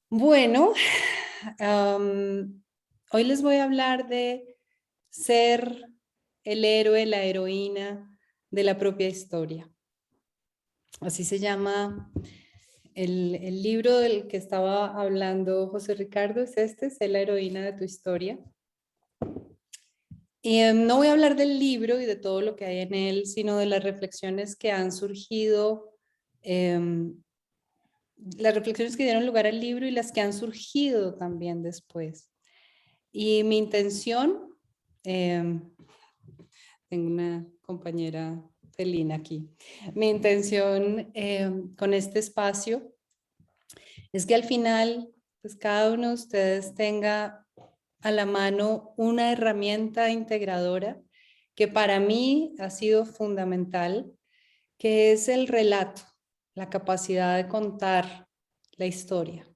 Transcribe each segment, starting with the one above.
Bueno, hoy les voy a hablar de ser el héroe, la heroína de la propia historia. Así se llama el libro del que estaba hablando José Ricardo, es este, Sé la heroína de tu historia. Y no voy a hablar del libro y de todo lo que hay en él, sino de las reflexiones que han surgido, las reflexiones que dieron lugar al libro y las que han surgido también después. Y mi intención, eh, tengo una compañera felina aquí, mi intención con este espacio es que al final, pues cada uno de ustedes tenga a la mano una herramienta integradora que para mí ha sido fundamental, que es el relato, la capacidad de contar la historia.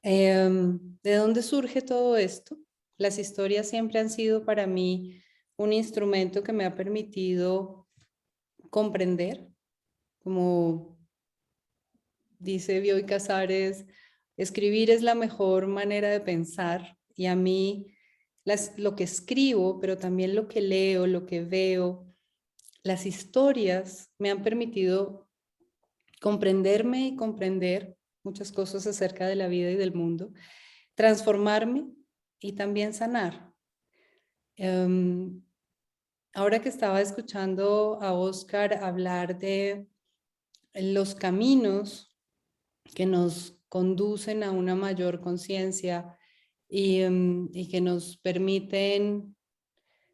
¿De dónde surge todo esto? Las historias siempre han sido para mí un instrumento que me ha permitido comprender, como dice Bioy Casares, escribir es la mejor manera de pensar y a mí lo que escribo, pero también lo que leo, lo que veo, las historias me han permitido comprenderme y comprender muchas cosas acerca de la vida y del mundo, transformarme y también sanar. Ahora que estaba escuchando a Oscar hablar de los caminos que nos conducen a una mayor conciencia y que nos permiten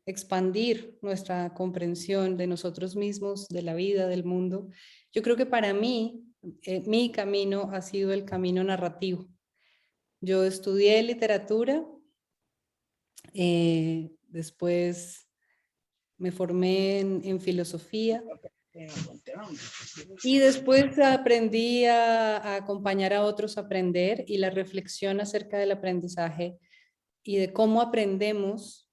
expandir nuestra comprensión de nosotros mismos, de la vida, del mundo, yo creo que para mí, mi camino ha sido el camino narrativo. Yo estudié literatura, después me formé en filosofía y después aprendí a acompañar a otros a aprender y la reflexión acerca del aprendizaje y de cómo aprendemos,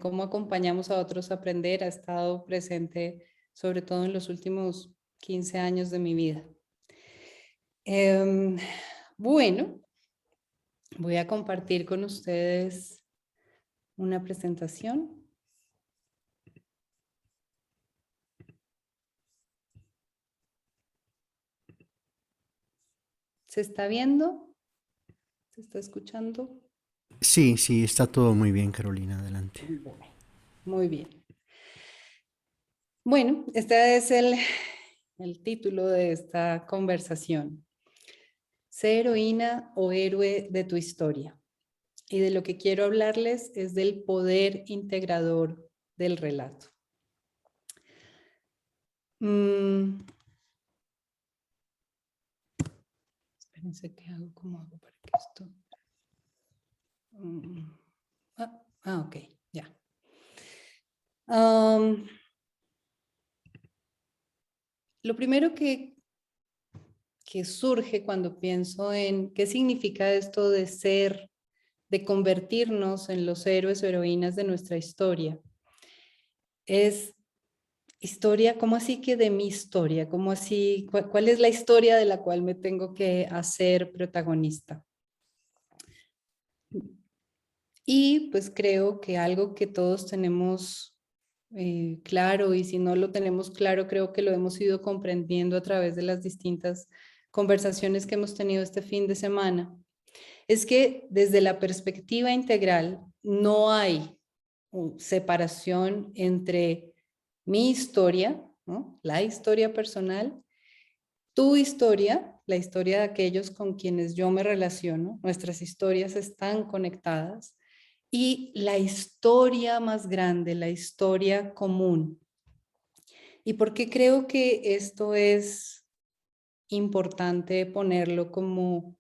cómo acompañamos a otros a aprender ha estado presente sobre todo en los últimos 15 años de mi vida. Bueno, voy a compartir con ustedes una presentación. ¿Se está viendo? ¿Se está escuchando? Sí, sí, está todo muy bien, Carolina, adelante. Bueno, muy bien. Bueno, este es el título de esta conversación. Sé heroína o héroe de tu historia. Y de lo que quiero hablarles es del poder integrador del relato. Espérense que hago, ¿cómo hago para que esto? Mm, ok, ya. Lo primero que surge cuando pienso en qué significa esto de ser, de convertirnos en los héroes o heroínas de nuestra historia, es historia, ¿cómo así que de mi historia? ¿Cómo así? ¿Cuál es la historia de la cual me tengo que hacer protagonista? Y pues creo que algo que todos tenemos claro, y si no lo tenemos claro, creo que lo hemos ido comprendiendo a través de las distintas conversaciones que hemos tenido este fin de semana, es que desde la perspectiva integral no hay separación entre mi historia, ¿no? La historia personal, tu historia, la historia de aquellos con quienes yo me relaciono, nuestras historias están conectadas, y la historia más grande, la historia común. ¿Y por qué creo que esto es importante ponerlo como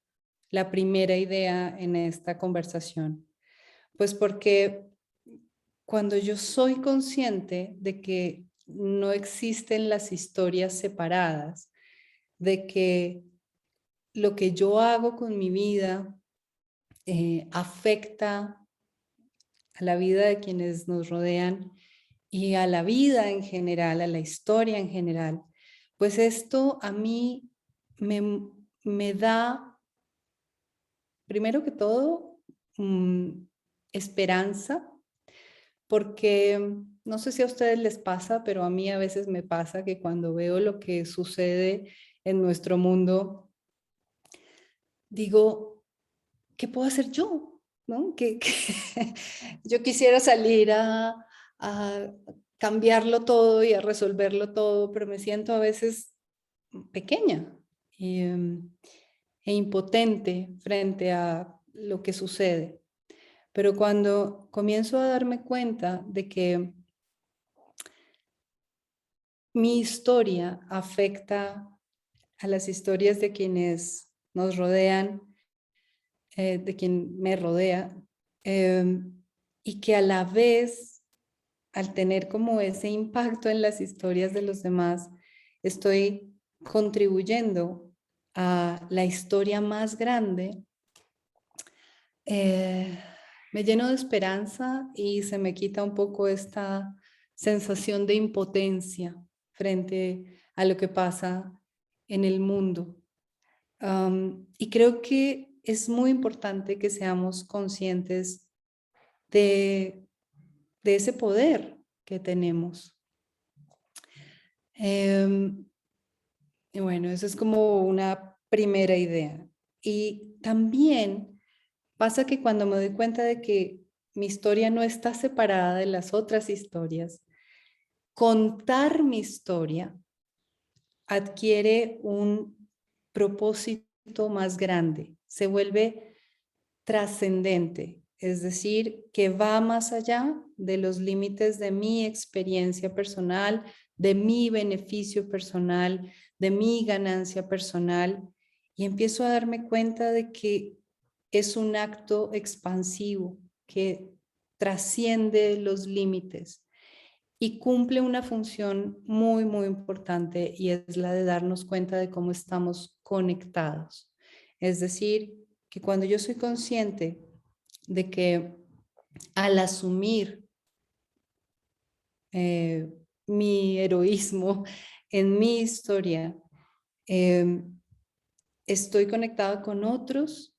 la primera idea en esta conversación? Pues porque cuando yo soy consciente de que no existen las historias separadas, de que lo que yo hago con mi vida afecta a la vida de quienes nos rodean y a la vida en general, a la historia en general, pues esto a mí me da primero que todo, esperanza, porque no sé si a ustedes les pasa, pero a mí a veces me pasa que cuando veo lo que sucede en nuestro mundo, digo, ¿qué puedo hacer yo? ¿No? Yo quisiera salir a cambiarlo todo y a resolverlo todo, pero me siento a veces pequeña y, e impotente frente a lo que sucede. Pero cuando comienzo a darme cuenta de que mi historia afecta a las historias de quienes nos rodean, de quien me rodea, y que a la vez, al tener como ese impacto en las historias de los demás, estoy contribuyendo a la historia más grande, me lleno de esperanza y se me quita un poco esta sensación de impotencia frente a lo que pasa en el mundo. Y creo que es muy importante que seamos conscientes de, de ese poder que tenemos. Y bueno, eso es como una primera idea. Y también pasa que cuando me doy cuenta de que mi historia no está separada de las otras historias, contar mi historia adquiere un propósito más grande, se vuelve trascendente, es decir, que va más allá de los límites de mi experiencia personal, de mi beneficio personal, de mi ganancia personal, y empiezo a darme cuenta de que es un acto expansivo que trasciende los límites y cumple una función muy, muy importante, y es la de darnos cuenta de cómo estamos conectados. Es decir, que cuando yo soy consciente de que al asumir mi heroísmo en mi historia, estoy conectada con otros,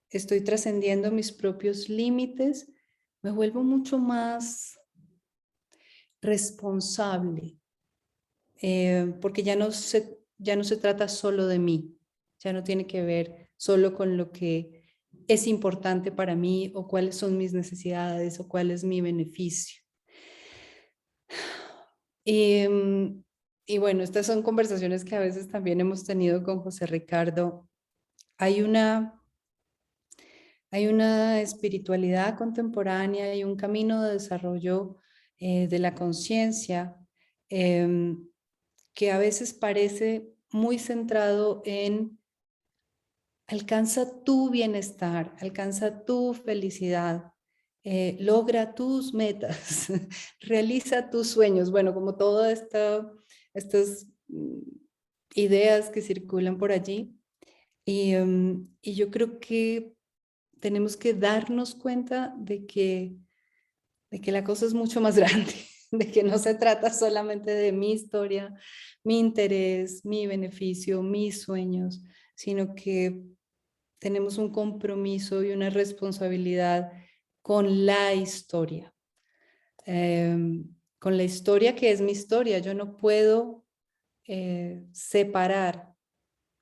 estoy trascendiendo mis propios límites, me vuelvo mucho más responsable, porque ya no se trata solo de mí, ya no tiene que ver solo con lo que es importante para mí o cuáles son mis necesidades o cuál es mi beneficio. Y, y bueno, estas son conversaciones que a veces también hemos tenido con José Ricardo. Hay hay una espiritualidad contemporánea y un camino de desarrollo de la conciencia que a veces parece muy centrado en alcanza tu bienestar, alcanza tu felicidad, logra tus metas, realiza tus sueños. Bueno, como todas estas ideas que circulan por allí. Y yo creo que tenemos que darnos cuenta de que la cosa es mucho más grande, de que no se trata solamente de mi historia, mi interés, mi beneficio, mis sueños, sino que tenemos un compromiso y una responsabilidad con la historia, con la historia que es mi historia. Yo no puedo separar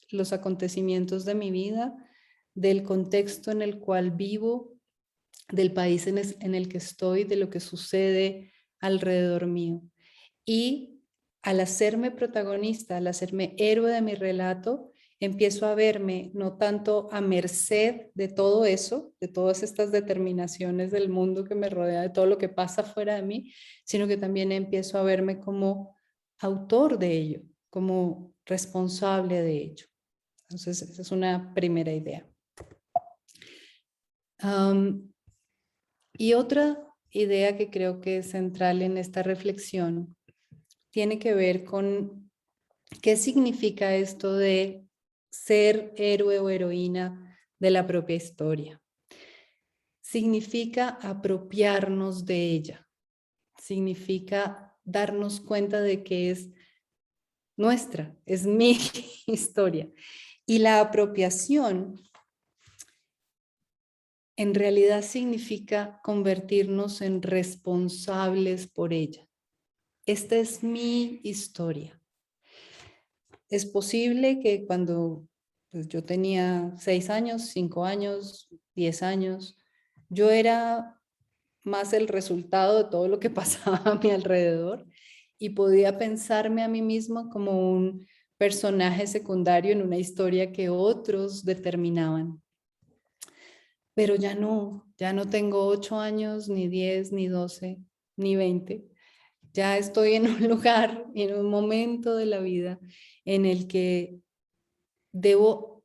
los acontecimientos de mi vida del contexto en el cual vivo, del país en el que estoy, de lo que sucede alrededor mío. Y al hacerme protagonista, al hacerme héroe de mi relato, empiezo a verme no tanto a merced de todo eso, de todas estas determinaciones del mundo que me rodea, de todo lo que pasa fuera de mí, sino que también empiezo a verme como autor de ello, como responsable de ello. Entonces, esa es una primera idea. Y otra idea que creo que es central en esta reflexión tiene que ver con qué significa esto de ser héroe o heroína de la propia historia. Significa apropiarnos de ella, significa darnos cuenta de que es nuestra, es mi historia. Y la apropiación en realidad significa convertirnos en responsables por ella. Esta es mi historia. Es posible que cuando pues, yo tenía 6 años, 5 años, 10 años, yo era más el resultado de todo lo que pasaba a mi alrededor y podía pensarme a mí misma como un personaje secundario en una historia que otros determinaban. Pero ya no tengo 8 años, ni 10, ni 12, ni 20. Ya estoy en un lugar, en un momento de la vida en el que debo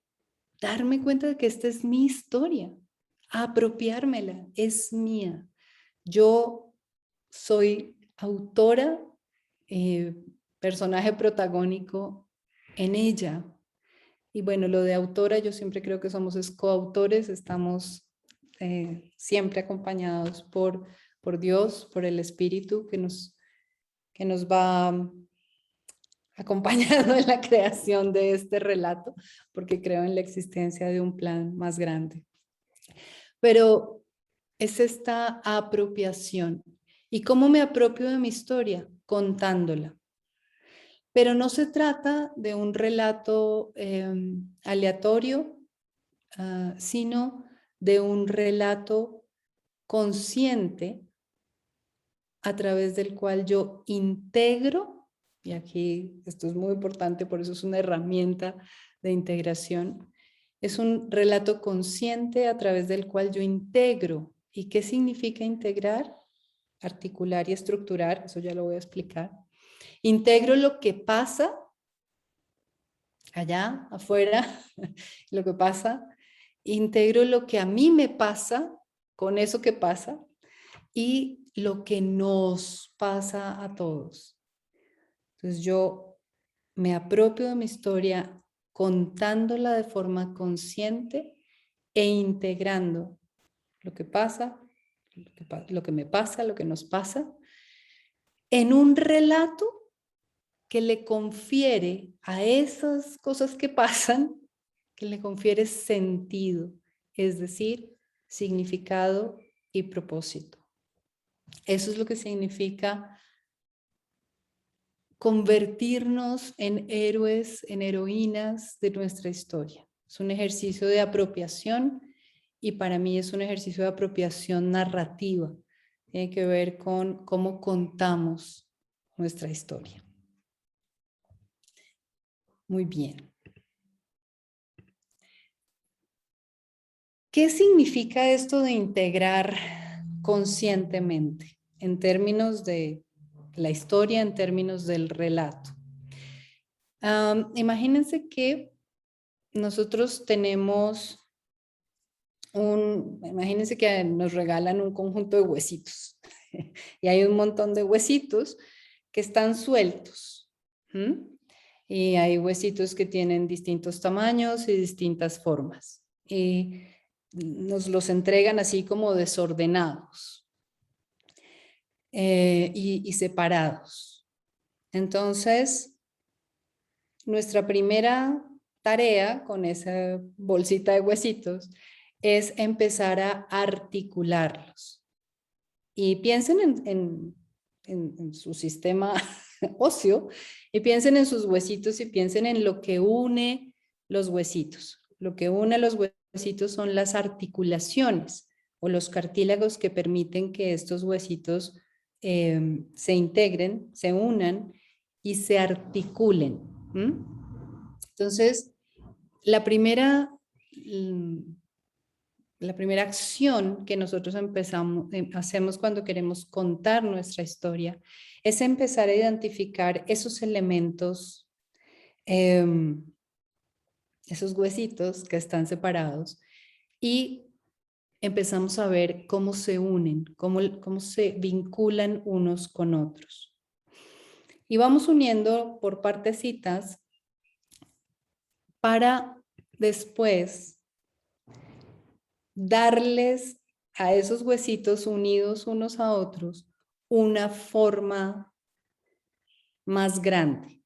darme cuenta de que esta es mi historia, apropiármela, es mía. Yo soy autora, eh, personaje protagónico en ella. Y bueno, lo de autora, yo siempre creo que somos coautores, estamos siempre acompañados por Dios, por el Espíritu que nos va acompañando en la creación de este relato, porque creo en la existencia de un plan más grande. Pero es esta apropiación. ¿Y cómo me apropio de mi historia? Contándola. Pero no se trata de un relato aleatorio, sino de un relato consciente a través del cual yo integro, y aquí esto es muy importante, por eso es una herramienta de integración, es un relato consciente a través del cual yo integro. ¿Y qué significa integrar? Articular y estructurar, eso ya lo voy a explicar. Integro lo que pasa allá, afuera, lo que pasa, integro lo que a mí me pasa con eso que pasa y lo que nos pasa a todos. Entonces yo me apropio de mi historia contándola de forma consciente e integrando lo que pasa, lo que me pasa, lo que nos pasa, en un relato que le confiere a esas cosas que pasan, que le confiere sentido, es decir, significado y propósito. Eso es lo que significa convertirnos en héroes, en heroínas de nuestra historia. Es un ejercicio de apropiación y para mí es un ejercicio de apropiación narrativa. Tiene que ver con cómo contamos nuestra historia. Muy bien. ¿Qué significa esto de integrar conscientemente en términos de la historia, en términos del relato? Imagínense que nosotros tenemos imagínense que nos regalan un conjunto de huesitos y hay un montón de huesitos que están sueltos. Y hay huesitos que tienen distintos tamaños y distintas formas. Y nos los entregan así como desordenados y separados. Entonces, nuestra primera tarea con esa bolsita de huesitos es empezar a articularlos. Y piensen en su sistema óseo y piensen en sus huesitos y piensen en lo que une los huesitos. Lo que une los huesitos son las articulaciones o los cartílagos que permiten que estos huesitos se integren, se unan y se articulen. Entonces, la primera acción que nosotros hacemos cuando queremos contar nuestra historia es empezar a identificar esos elementos, esos huesitos que están separados y empezamos a ver cómo se unen, cómo se vinculan unos con otros. Y vamos uniendo por partecitas para después darles a esos huesitos unidos unos a otros una forma más grande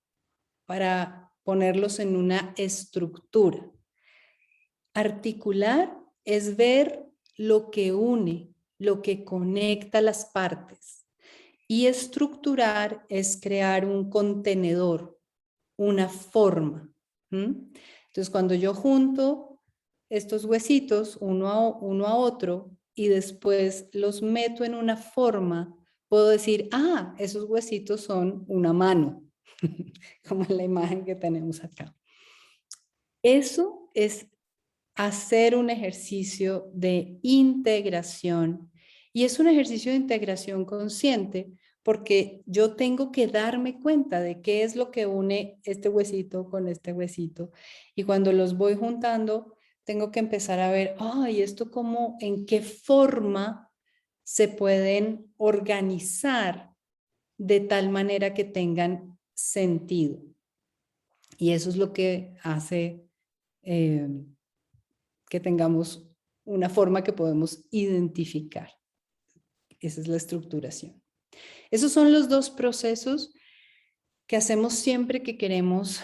para ponerlos en una estructura. Articular es ver lo que une, lo que conecta las partes. Y estructurar es crear un contenedor, una forma. Entonces, cuando yo junto estos huesitos uno a otro y después los meto en una forma, puedo decir, esos huesitos son una mano, como en la imagen que tenemos acá. Eso es hacer un ejercicio de integración, y es un ejercicio de integración consciente porque yo tengo que darme cuenta de qué es lo que une este huesito con este huesito, y cuando los voy juntando tengo que empezar a ver, esto cómo, en qué forma se pueden organizar de tal manera que tengan sentido. Y eso es lo que hace que tengamos una forma que podemos identificar. Esa es la estructuración. Esos son los dos procesos que hacemos siempre que queremos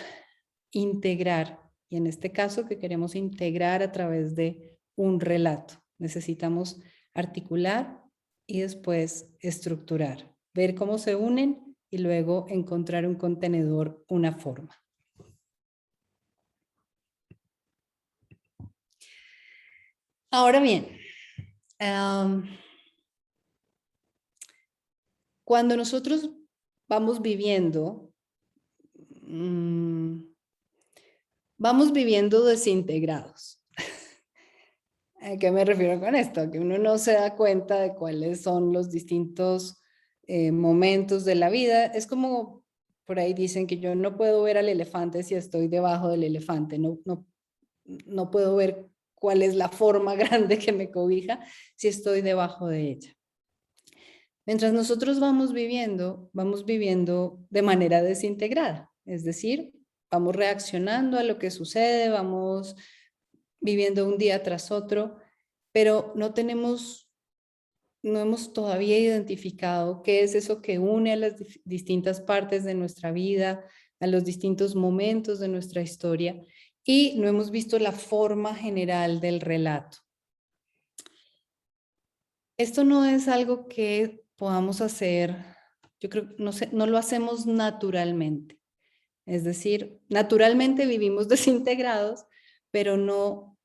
integrar, y en este caso que queremos integrar a través de un relato. Necesitamos articular y después estructurar, ver cómo se unen y luego encontrar un contenedor, una forma. Ahora bien, cuando nosotros vamos viviendo desintegrados. ¿A qué me refiero con esto? Que uno no se da cuenta de cuáles son los distintos momentos de la vida. Es como, por ahí dicen que yo no puedo ver al elefante si estoy debajo del elefante. No puedo ver cuál es la forma grande que me cobija si estoy debajo de ella. Mientras nosotros vamos viviendo de manera desintegrada. Es decir, vamos reaccionando a lo que sucede, vamos viviendo un día tras otro, pero no hemos todavía identificado qué es eso que une a las distintas partes de nuestra vida, a los distintos momentos de nuestra historia, y no hemos visto la forma general del relato. Esto no es algo que podamos hacer, yo creo, no lo hacemos naturalmente. Es decir, naturalmente vivimos desintegrados, pero no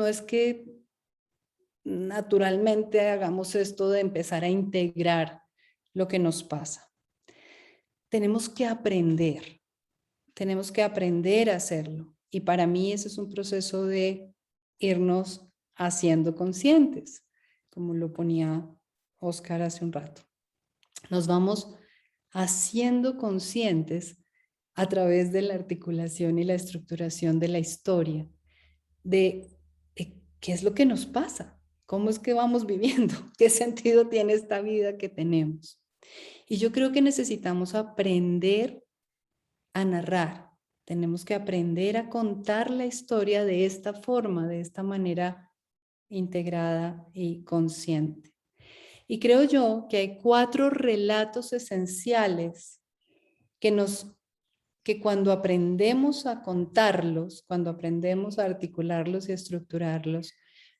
es que naturalmente hagamos esto de empezar a integrar lo que nos pasa. Tenemos que aprender a hacerlo. Y para mí ese es un proceso de irnos haciendo conscientes, como lo ponía Oscar hace un rato. Nos vamos haciendo conscientes a través de la articulación y la estructuración de la historia, de qué es lo que nos pasa, cómo es que vamos viviendo, qué sentido tiene esta vida que tenemos. Y yo creo que necesitamos aprender a narrar, tenemos que aprender a contar la historia de esta forma, de esta manera integrada y consciente. Y creo yo que hay 4 relatos esenciales que cuando aprendemos a contarlos, cuando aprendemos a articularlos y estructurarlos,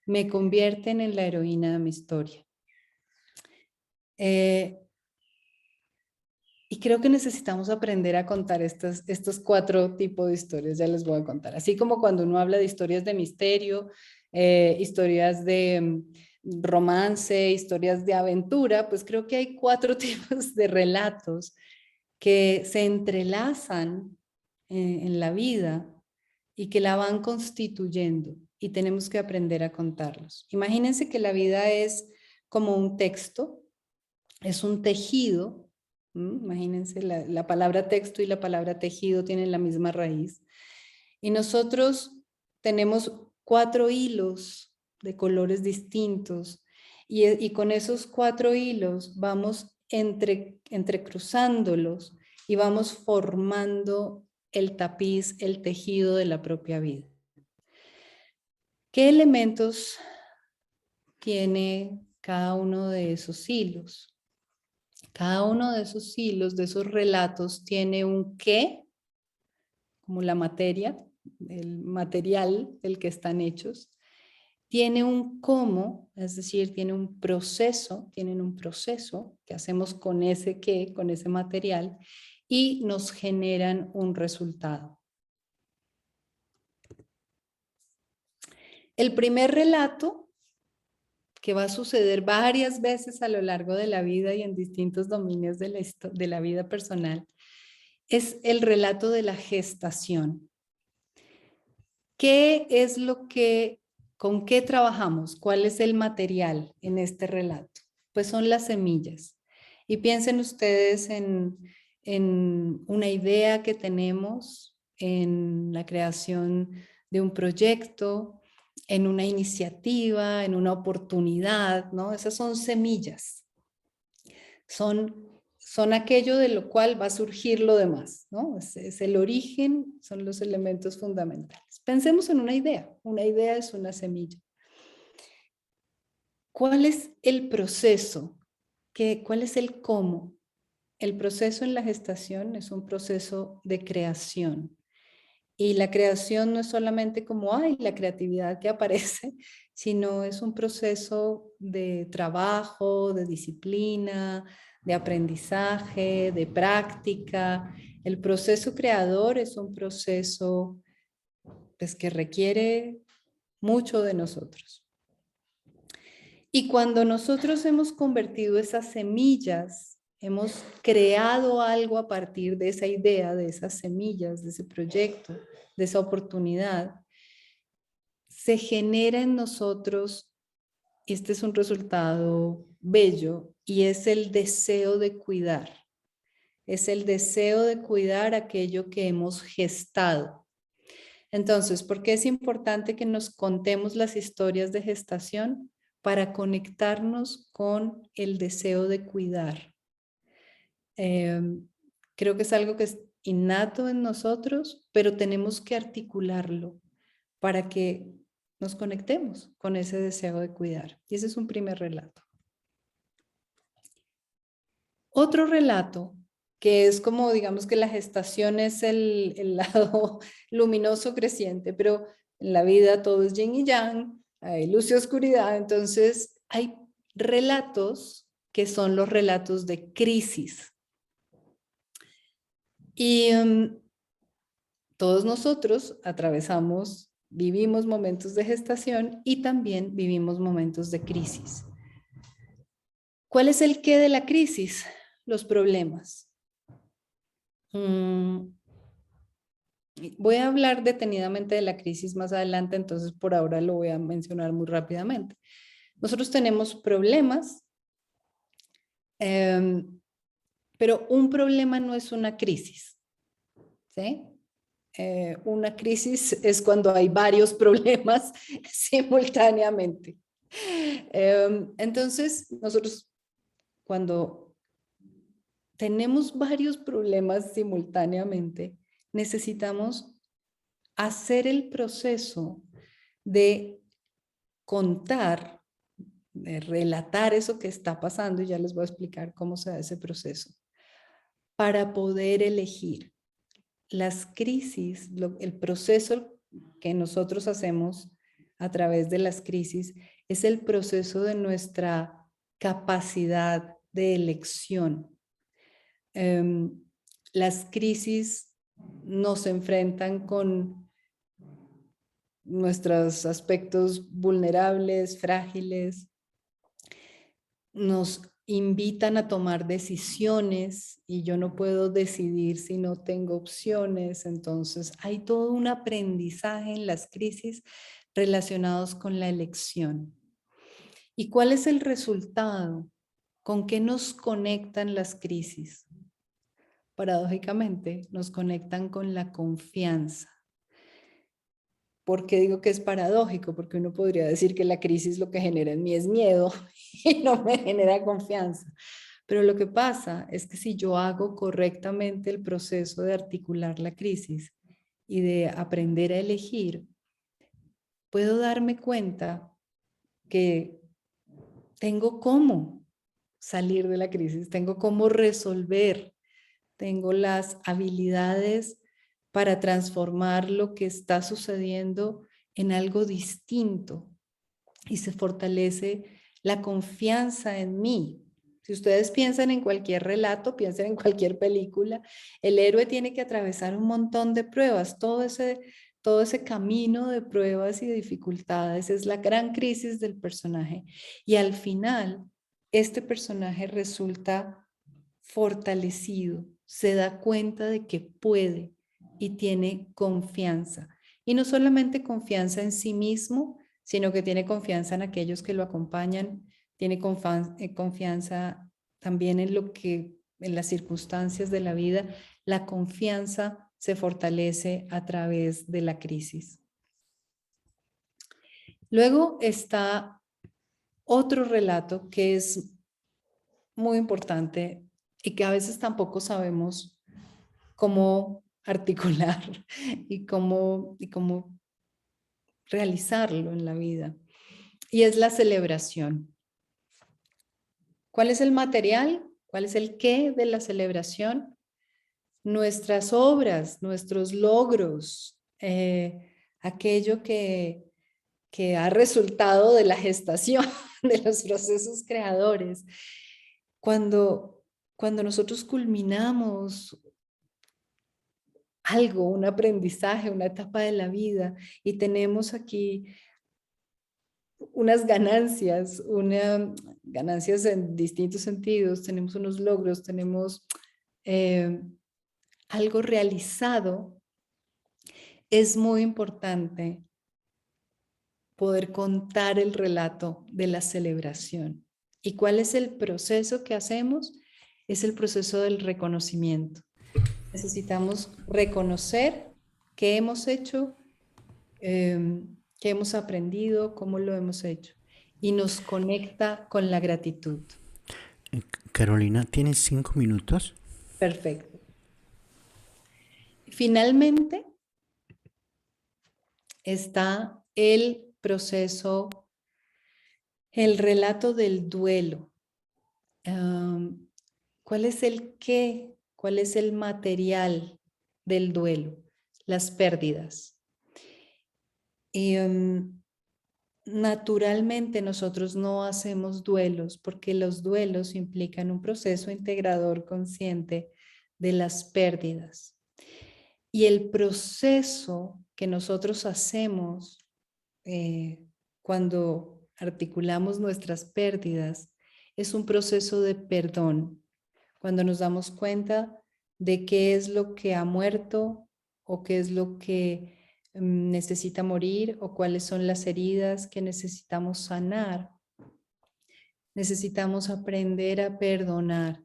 me convierten en la heroína de mi historia. Y creo que necesitamos aprender a contar estos 4 tipos de historias, ya les voy a contar. Así como cuando uno habla de historias de misterio, historias de romance, historias de aventura, pues creo que hay 4 tipos de relatos que se entrelazan en la vida y que la van constituyendo, y tenemos que aprender a contarlos. Imagínense que la vida es como un texto, es un tejido. Imagínense, la palabra texto y la palabra tejido tienen la misma raíz. Y nosotros tenemos 4 hilos de colores distintos, y con esos 4 hilos vamos entrecruzándolos y vamos formando el tapiz, el tejido de la propia vida. ¿Qué elementos tiene cada uno de esos hilos? Cada uno de esos hilos, de esos relatos, tiene un qué, como la materia, el material del que están hechos, tiene un cómo, es decir, tienen un proceso que hacemos con ese qué, con ese material, y nos generan un resultado. El primer relato, que va a suceder varias veces a lo largo de la vida y en distintos dominios de la vida personal, es el relato de la gestación. ¿Qué es con qué trabajamos? ¿Cuál es el material en este relato? Pues son las semillas. Y piensen ustedes en una idea que tenemos, en la creación de un proyecto, en una iniciativa, en una oportunidad, ¿no? Esas son semillas. Son aquello de lo cual va a surgir lo demás, ¿no? Es el origen, son los elementos fundamentales. Pensemos en una idea es una semilla. ¿Cuál es el proceso? ¿Cuál es el cómo? El proceso en la gestación es un proceso de creación. Y la creación no es solamente como, ay, la creatividad que aparece, sino es un proceso de trabajo, de disciplina, de aprendizaje, de práctica. El proceso creador es un proceso pues, que requiere mucho de nosotros. Y cuando nosotros hemos convertido esas semillas, hemos creado algo a partir de esa idea, de esas semillas, de ese proyecto, de esa oportunidad, se genera en nosotros, este es un resultado bello, y es el deseo de cuidar. Es el deseo de cuidar aquello que hemos gestado. Entonces, ¿por qué es importante que nos contemos las historias de gestación? Para conectarnos con el deseo de cuidar. Creo que es algo que es innato en nosotros, pero tenemos que articularlo para que nos conectemos con ese deseo de cuidar. Y ese es un primer relato. Otro relato, que es como, digamos que la gestación es el lado luminoso creciente, pero en la vida todo es yin y yang, hay luz y oscuridad, entonces hay relatos que son los relatos de crisis. Y todos nosotros vivimos momentos de gestación y también vivimos momentos de crisis. ¿Cuál es el qué de la crisis? Los problemas. Voy a hablar detenidamente de la crisis más adelante, entonces por ahora lo voy a mencionar muy rápidamente. Nosotros tenemos problemas, pero un problema no es una crisis, ¿sí? Una crisis es cuando hay varios problemas simultáneamente. Entonces, nosotros cuando tenemos varios problemas simultáneamente, necesitamos hacer el proceso de contar, de relatar eso que está pasando, y ya les voy a explicar cómo se da ese proceso, para poder elegir. Las crisis, el proceso que nosotros hacemos a través de las crisis es el proceso de nuestra capacidad de elección. Las crisis nos enfrentan con nuestros aspectos vulnerables, frágiles, nos invitan a tomar decisiones y yo no puedo decidir si no tengo opciones. Entonces hay todo un aprendizaje en las crisis relacionados con la elección. ¿Y cuál es el resultado? ¿Con qué nos conectan las crisis? Paradójicamente, nos conectan con la confianza. ¿Por qué digo que es paradójico? Porque uno podría decir que la crisis lo que genera en mí es miedo y no me genera confianza. Pero lo que pasa es que si yo hago correctamente el proceso de articular la crisis y de aprender a elegir, puedo darme cuenta que tengo cómo salir de la crisis, tengo cómo resolver, tengo las habilidades para transformar lo que está sucediendo en algo distinto, y se fortalece la confianza en mí. Si ustedes piensan en cualquier relato, piensen en cualquier película, el héroe tiene que atravesar un montón de pruebas, todo ese camino de pruebas y de dificultades es la gran crisis del personaje. Y al final, este personaje resulta fortalecido, se da cuenta de que puede y tiene confianza. Y no solamente confianza en sí mismo, sino que tiene confianza en aquellos que lo acompañan, tiene confianza también en las circunstancias de la vida. La confianza se fortalece a través de la crisis. Luego está otro relato que es muy importante y que a veces tampoco sabemos cómo articular y cómo realizarlo en la vida. Y es la celebración. ¿Cuál es el material? ¿Cuál es el qué de la celebración? Nuestras obras, nuestros logros, aquello que ha resultado de la gestación, de los procesos creadores. Cuando nosotros culminamos algo, un aprendizaje, una etapa de la vida y tenemos aquí unas ganancias en distintos sentidos, tenemos unos logros, tenemos eh, algo realizado, es muy importante poder contar el relato de la celebración. ¿Y cuál es el proceso que hacemos? Es el proceso del reconocimiento. Necesitamos reconocer qué hemos hecho, qué hemos aprendido, cómo lo hemos hecho. Y nos conecta con la gratitud. Carolina, ¿tienes 5 minutos? Perfecto. Finalmente está el proceso, el relato del duelo. ¿Cuál es el qué? ¿Cuál es el material del duelo? Las pérdidas. Y naturalmente nosotros no hacemos duelos porque los duelos implican un proceso integrador consciente de las pérdidas. Y el proceso que nosotros hacemos cuando articulamos nuestras pérdidas es un proceso de perdón. Cuando nos damos cuenta de qué es lo que ha muerto o qué es lo que necesita morir o cuáles son las heridas que necesitamos sanar, necesitamos aprender a perdonar.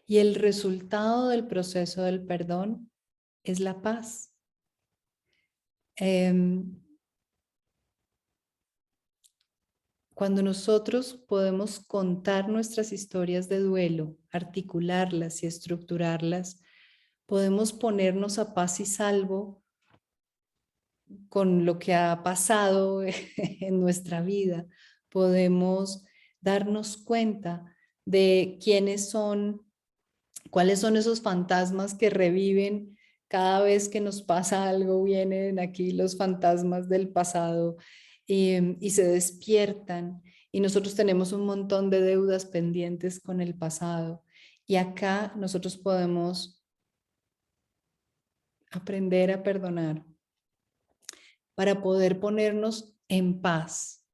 Y el resultado del proceso del perdón es la paz. Cuando nosotros podemos contar nuestras historias de duelo, articularlas y estructurarlas, podemos ponernos a paz y salvo con lo que ha pasado en nuestra vida. Podemos darnos cuenta de cuáles son esos fantasmas que reviven cada vez que nos pasa algo, vienen aquí los fantasmas del pasado y se despiertan y nosotros tenemos un montón de deudas pendientes con el pasado y acá nosotros podemos aprender a perdonar para poder ponernos en paz.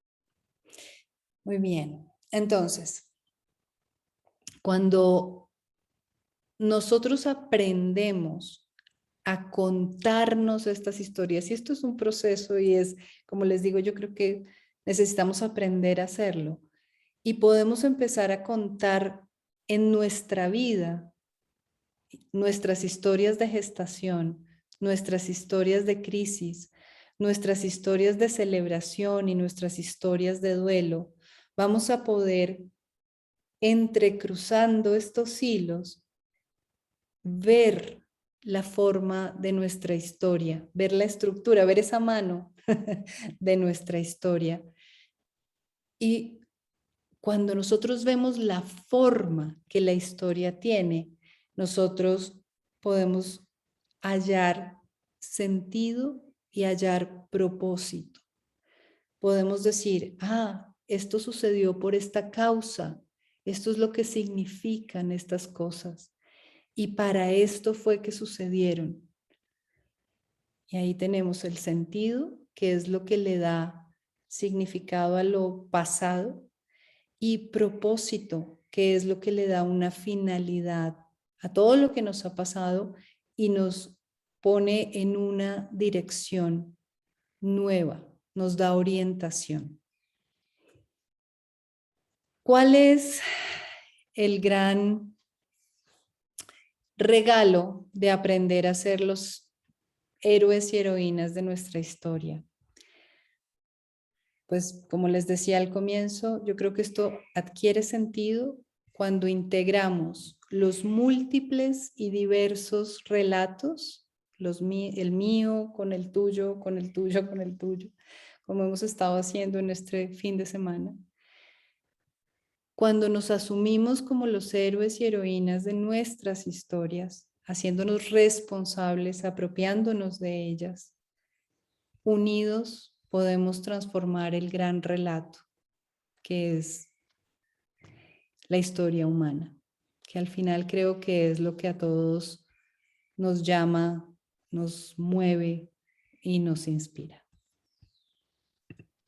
Muy bien, entonces, cuando nosotros aprendemos a contarnos estas historias, y esto es un proceso y es, como les digo, yo creo que necesitamos aprender a hacerlo y podemos empezar a contar en nuestra vida nuestras historias de gestación, nuestras historias de crisis, nuestras historias de celebración y nuestras historias de duelo. Vamos a poder, entrecruzando estos hilos, ver la forma de nuestra historia, ver la estructura, ver esa mano de nuestra historia. Y cuando nosotros vemos la forma que la historia tiene, nosotros podemos hallar sentido y hallar propósito. podemos decir, esto sucedió por esta causa, esto es lo que significan estas cosas, y para esto fue que sucedieron. Y ahí tenemos el sentido, que es lo que le da significado a lo pasado, y propósito, que es lo que le da una finalidad a todo lo que nos ha pasado y nos pone en una dirección nueva, nos da orientación. ¿Cuál es el gran regalo de aprender a ser los héroes y heroínas de nuestra historia? Pues como les decía al comienzo, yo creo que esto adquiere sentido cuando integramos los múltiples y diversos relatos, el mío con el tuyo, con el tuyo, con el tuyo, como hemos estado haciendo en este fin de semana. Cuando nos asumimos como los héroes y heroínas de nuestras historias, haciéndonos responsables, apropiándonos de ellas, unidos podemos transformar el gran relato que es la historia humana, que al final creo que es lo que a todos nos llama, nos mueve y nos inspira.